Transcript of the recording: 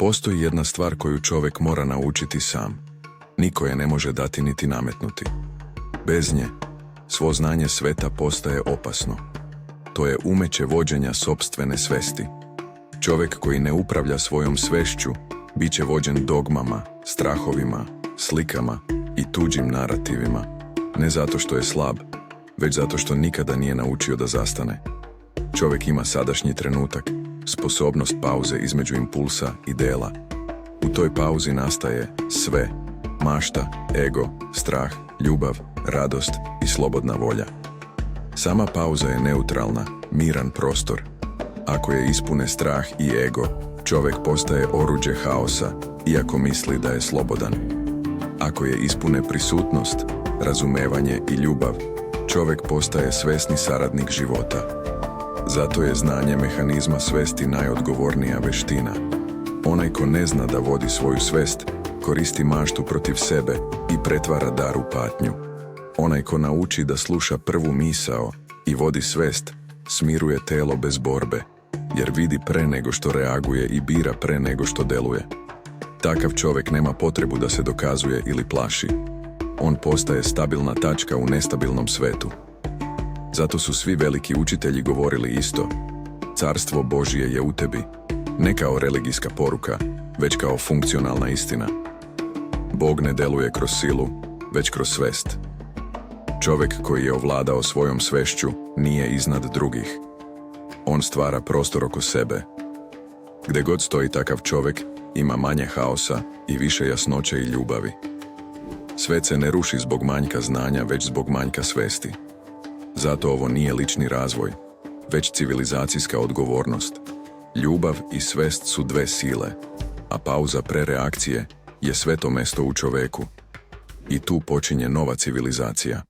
Postoji jedna stvar koju čovjek mora naučiti sam. Niko je ne može dati niti nametnuti. Bez nje, svo znanje sveta postaje opasno. To je umeće vođenja sopstvene svesti. Čovjek koji ne upravlja svojom svešću, bit će vođen dogmama, strahovima, slikama i tuđim narativima. Ne zato što je slab, već zato što nikada nije naučio da zastane. Čovjek ima sadašnji trenutak, sposobnost pauze između impulsa i dela. U toj pauzi nastaje sve: mašta, ego, strah, ljubav, radost i slobodna volja. Sama pauza je neutralna, miran prostor. Ako je ispune strah i ego, čovjek postaje oruđe haosa, iako misli da je slobodan. Ako je ispune prisutnost, razumevanje i ljubav, čovjek postaje svesni saradnik života. Zato je znanje mehanizma svesti najodgovornija veština. Onaj ko ne zna da vodi svoju svest, koristi maštu protiv sebe i pretvara dar u patnju. Onaj ko nauči da sluša prvu misao i vodi svest, smiruje telo bez borbe, jer vidi pre nego što reaguje i bira pre nego što deluje. Takav čovjek nema potrebu da se dokazuje ili plaši. On postaje stabilna tačka u nestabilnom svetu. Zato su svi veliki učitelji govorili isto: Carstvo Božje je u tebi, ne kao religijska poruka, već kao funkcionalna istina. Bog ne deluje kroz silu, već kroz svest. Čovjek koji je ovladao svojom svešću nije iznad drugih. On stvara prostor oko sebe. Gde god stoji takav čovjek, ima manje haosa i više jasnoće i ljubavi. Svet se ne ruši zbog manjka znanja, već zbog manjka svesti. Zato ovo nije lični razvoj, već civilizacijska odgovornost. Ljubav i svest su dve sile, a pauza pre reakcije je sveto mesto u čoveku. I tu počinje nova civilizacija.